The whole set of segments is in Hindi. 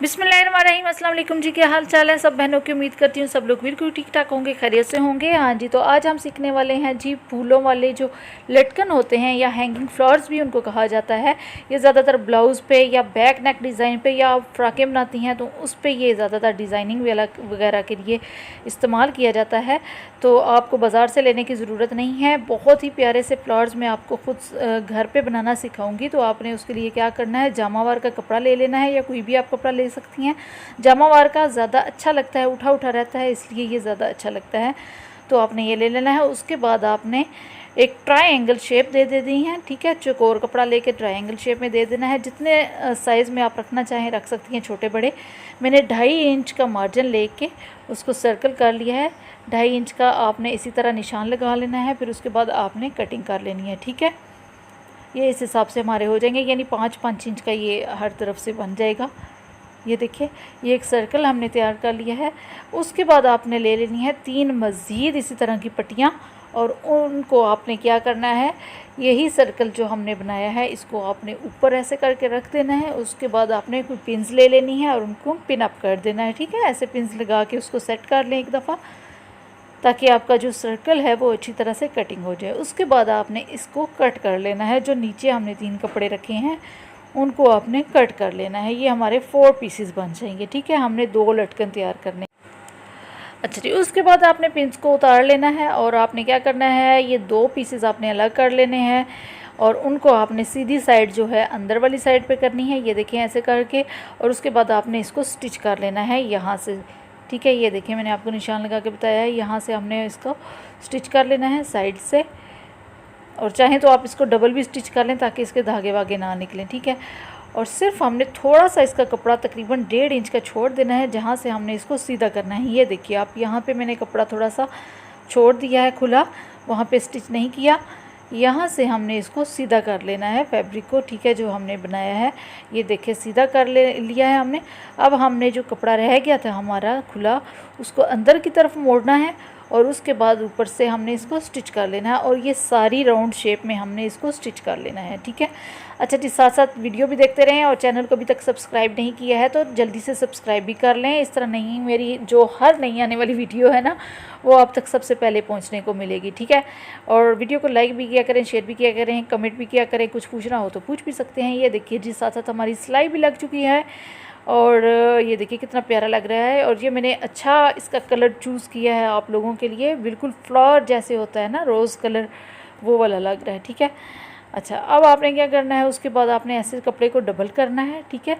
बिस्मिल्लाहिर्रहमानिर्रहीम, अस्सलाम वालेकुम जी। क्या हाल चाल है सब बहनों की। उम्मीद करती हूँ सब लोग बिल्कुल ठीक ठाक होंगे, खैरियत से होंगे। हाँ जी, तो आज हम सीखने वाले हैं जी फूलों वाले जो लटकन होते हैं या हैंगिंग फ्लावर्स भी उनको कहा जाता है। ये ज़्यादातर ब्लाउज़ पे या बैक नेक डिज़ाइन पे या आप फ्राकें बनाती हैं तो उस पर ये ज़्यादातर डिज़ाइनिंग वगैरह के लिए इस्तेमाल किया जाता है। तो आपको बाज़ार से लेने की ज़रूरत नहीं है। बहुत ही प्यारे से फ्लावर्स मैं आपको खुद घर पे बनाना सिखाऊंगी। तो आपने उसके लिए क्या करना है, जामावार का कपड़ा ले लेना है या कोई भी आप कपड़ा ले सकती हैं। जामावार का ज़्यादा अच्छा लगता है, उठा उठा रहता है, इसलिए ये ज़्यादा अच्छा लगता है। तो आपने ये ले लेना है। उसके बाद आपने एक ट्रायंगल शेप दे दी है, ठीक है। चौकोर कपड़ा लेके ट्रायंगल शेप में दे देना है। जितने साइज़ में आप रखना चाहें रख सकती हैं, छोटे बड़े। मैंने 2.5 इंच का मार्जिन लेके उसको सर्कल कर लिया है। 2.5 इंच का आपने इसी तरह निशान लगा लेना है। फिर उसके बाद आपने कटिंग कर लेनी है, ठीक है। ये इस हिसाब से हमारे हो जाएंगे, यानी 5-5 इंच का ये हर तरफ से बन जाएगा। ये देखिए, ये एक सर्कल हमने तैयार कर लिया है। उसके बाद आपने ले लेनी है 3 मज़ीद इसी तरह की पट्टियाँ, और उनको आपने क्या करना है, यही सर्कल जो हमने बनाया है इसको आपने ऊपर ऐसे करके रख देना है। उसके बाद आपने कोई पिन्स ले लेनी है और उनको पिन अप कर देना है, ठीक है। ऐसे पिन्स लगा के उसको सेट कर लें एक दफ़ा, ताकि आपका जो सर्कल है वो अच्छी तरह से कटिंग हो जाए। उसके बाद आपने इसको कट कर लेना है। जो नीचे हमने 3 कपड़े रखे हैं उनको आपने कट कर लेना है। ये हमारे 4 पीसेस बन जाएंगे, ठीक है। हमने 2 लटकन तैयार करने। अच्छा जी, उसके बाद आपने पिंस को उतार लेना है और आपने क्या करना है, ये 2 पीसेस आपने अलग कर लेने हैं और उनको आपने सीधी साइड जो है अंदर वाली साइड पे करनी है। ये देखें ऐसे करके, और उसके बाद आपने इसको स्टिच कर लेना है यहाँ से, ठीक है। ये देखिए, मैंने आपको निशान लगा के बताया है, यहाँ से हमने इसको स्टिच कर लेना है साइड से। और चाहें तो आप इसको डबल भी स्टिच कर लें ताकि इसके धागे वागे ना निकलें, ठीक है। और सिर्फ हमने थोड़ा सा इसका कपड़ा तकरीबन 1.5 इंच का छोड़ देना है, जहाँ से हमने इसको सीधा करना है। ये देखिए आप, यहाँ पे मैंने कपड़ा थोड़ा सा छोड़ दिया है खुला, वहाँ पे स्टिच नहीं किया। यहाँ से हमने इसको सीधा कर लेना है फैब्रिक को, ठीक है, जो हमने बनाया है। ये देखिए सीधा कर लिया है हमने। अब हमने जो कपड़ा रह गया था हमारा खुला, उसको अंदर की तरफ मोड़ना है और उसके बाद ऊपर से हमने इसको स्टिच कर लेना है। और ये सारी राउंड शेप में हमने इसको स्टिच कर लेना है, ठीक है। अच्छा जी, साथ साथ वीडियो भी देखते रहें और चैनल को अभी तक सब्सक्राइब नहीं किया है तो जल्दी से सब्सक्राइब भी कर लें। इस तरह नहीं, मेरी जो हर नई आने वाली वीडियो है ना, वो आप तक सबसे पहले पहुंचने को मिलेगी, ठीक है। और वीडियो को लाइक भी किया करें, शेयर भी किया करें, कमेंट भी किया करें। कुछ पूछना हो तो पूछ भी सकते हैं। ये देखिए जी, साथ साथ हमारी सिलाई भी लग चुकी है और ये देखिए कितना प्यारा लग रहा है। और ये मैंने अच्छा इसका कलर चूज़ किया है आप लोगों के लिए, बिल्कुल फ्लावर जैसे होता है ना, रोज़ कलर, वो वाला लग रहा है, ठीक है। अच्छा, अब आपने क्या करना है, उसके बाद आपने ऐसे कपड़े को डबल करना है, ठीक है।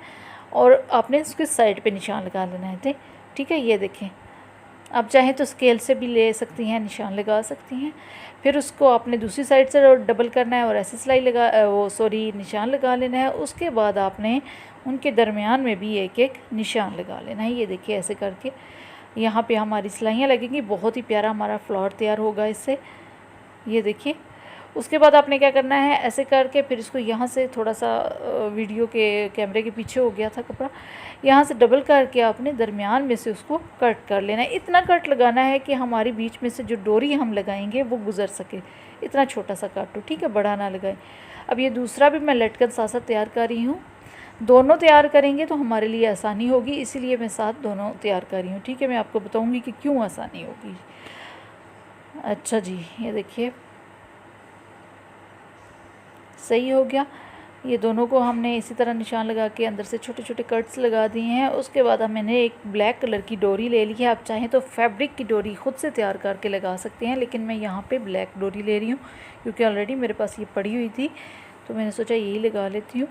और आपने उसके साइड पे निशान लगा लेना है, ठीक है। ये देखें, आप चाहें तो स्केल से भी ले सकती हैं, निशान लगा सकती हैं। फिर उसको आपने दूसरी साइड से डबल करना है और ऐसे सिलाई निशान लगा लेना है। उसके बाद आपने उनके दरमियान में भी एक एक निशान लगा लेना है। ये देखिए ऐसे करके यहाँ पे हमारी सिलाइयाँ लगेंगी। बहुत ही प्यारा हमारा फ्लावर तैयार होगा इससे। ये देखिए, उसके बाद आपने क्या करना है, ऐसे करके फिर इसको यहाँ से थोड़ा सा वीडियो के कैमरे के पीछे हो गया था कपड़ा, यहाँ से डबल करके आपने दरमियान में से उसको कट कर लेना है। इतना कट लगाना है कि हमारी बीच में से जो डोरी हम लगाएंगे वो गुजर सके। इतना छोटा सा काटो, ठीक है, बड़ा ना लगाएं। अब ये दूसरा भी मैं लटकन साथ साथ तैयार कर रही हूँ। दोनों तैयार करेंगे तो हमारे लिए आसानी होगी, इसीलिए मैं साथ दोनों तैयार कर रही हूँ, ठीक है। मैं आपको बताऊँगी कि क्यों आसानी होगी। अच्छा जी, ये देखिए सही हो गया। ये दोनों को हमने इसी तरह निशान लगा के अंदर से छोटे छोटे कट्स लगा दिए हैं। उसके बाद मैंने एक ब्लैक कलर की डोरी ले ली है। आप चाहें तो फैब्रिक की डोरी खुद से तैयार करके लगा सकते हैं, लेकिन मैं यहाँ पे ब्लैक डोरी ले रही हूँ क्योंकि ऑलरेडी मेरे पास ये पड़ी हुई थी, तो मैंने सोचा यही लगा लेती हूँ।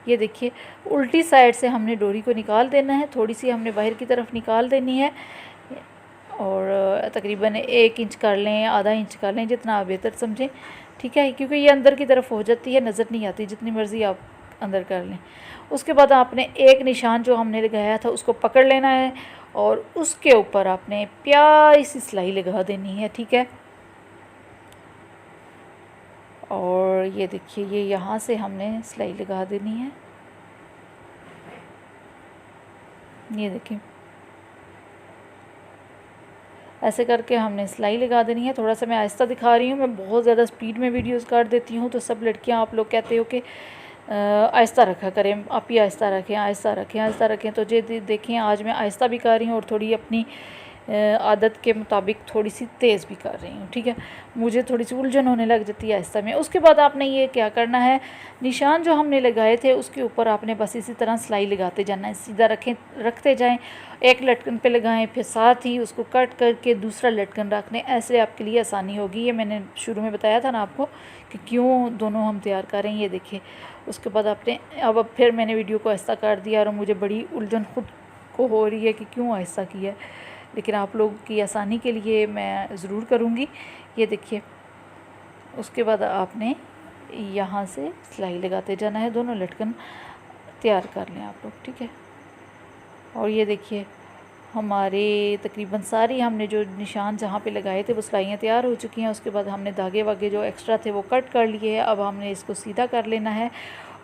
ये देखिए, उल्टी साइड से हमने डोरी को निकाल देना है, थोड़ी सी हमने बाहर की तरफ निकाल देनी है और तकरीबन 1 इंच कर लें, आधा इंच कर लें, जितना आप बेहतर समझें, ठीक है। क्योंकि ये अंदर की तरफ हो जाती है, नज़र नहीं आती, जितनी मर्ज़ी आप अंदर कर लें। उसके बाद आपने एक निशान जो हमने लगाया था उसको पकड़ लेना है और उसके ऊपर आपने प्यारी सी सिलाई लगा देनी है, ठीक है। और ये देखिए, ये यहाँ से हमने सिलाई लगा देनी है। ये देखिए ऐसे करके हमने सिलाई लगा देनी है। थोड़ा सा मैं आहिस्ता दिखा रही हूँ, मैं बहुत ज़्यादा स्पीड में वीडियोस कर देती हूँ तो सब लड़कियाँ, आप लोग कहते हो कि आहिस्ता रखा करें, आप ही आहिस्ता रखें, आहिस्ता रखें, आहिस्ता रखें। तो ये देखें आज मैं आहिस्ता भी कर रही हूँ और थोड़ी अपनी आदत के मुताबिक थोड़ी सी तेज़ भी कर रही हूँ, ठीक है। मुझे थोड़ी सी उलझन होने लग जाती है आहिस्ता में। उसके बाद आपने ये क्या करना है, निशान जो हमने लगाए थे उसके ऊपर आपने बस इसी तरह सिलाई लगाते जाना है, सीधा रखते जाएं, एक लटकन पे लगाएं, फिर साथ ही उसको कट करके दूसरा लटकन रखने, ऐसे आपके लिए आसानी होगी। ये मैंने शुरू में बताया था ना आपको कि क्यों दोनों हम तैयार कर रहे हैं, ये देखिए। उसके बाद आपने अब फिर मैंने वीडियो को आहिस्ता कर दिया और मुझे बड़ी उलझन खुद को हो रही है कि क्यों आहिस्ता किया है, लेकिन आप लोगों की आसानी के लिए मैं ज़रूर करूँगी। ये देखिए, उसके बाद आपने यहाँ से सिलाई लगाते जाना है, दोनों लटकन तैयार कर लें आप लोग, ठीक है। और ये देखिए हमारे तकरीबन सारी हमने जो निशान जहाँ पे लगाए थे वो सिलाइयाँ तैयार हो चुकी हैं। उसके बाद हमने धागे वागे जो एक्स्ट्रा थे वो कट कर लिए हैं। अब हमने इसको सीधा कर लेना है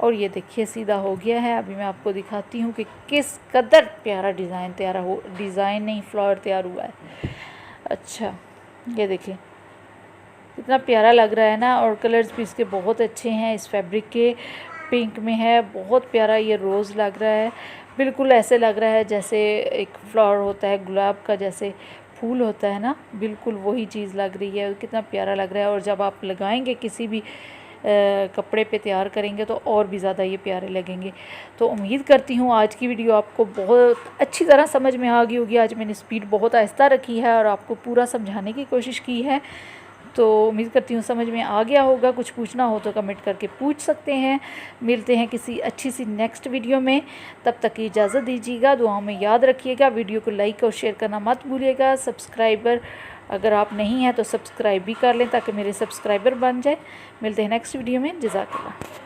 और ये देखिए सीधा हो गया है। अभी मैं आपको दिखाती हूँ कि किस कदर प्यारा डिज़ाइन नहीं, फ्लावर तैयार हुआ है। अच्छा, ये देखिए कितना प्यारा लग रहा है ना, और कलर्स भी इसके बहुत अच्छे हैं। इस फैब्रिक के पिंक में है, बहुत प्यारा ये रोज़ लग रहा है, बिल्कुल ऐसे लग रहा है जैसे एक फ्लावर होता है गुलाब का, जैसे फूल होता है ना, बिल्कुल वही चीज़ लग रही है। कितना प्यारा लग रहा है, और जब आप लगाएंगे किसी भी कपड़े पे तैयार करेंगे तो और भी ज़्यादा ये प्यारे लगेंगे। तो उम्मीद करती हूँ आज की वीडियो आपको बहुत अच्छी तरह समझ में आ गई होगी। आज मैंने स्पीड बहुत आहिस्ता रखी है और आपको पूरा समझाने की कोशिश की है, तो उम्मीद करती हूँ समझ में आ गया होगा। कुछ पूछना हो तो कमेंट करके पूछ सकते हैं। मिलते हैं किसी अच्छी सी नेक्स्ट वीडियो में, तब तक की इजाज़त दीजिएगा। दुआओं में याद रखिएगा, वीडियो को लाइक और शेयर करना मत भूलिएगा। सब्सक्राइबर अगर आप नहीं हैं तो सब्सक्राइब भी कर लें ताकि मेरे सब्सक्राइबर बन जाए। मिलते हैं नेक्स्ट वीडियो में। जज़ाकल्लाह।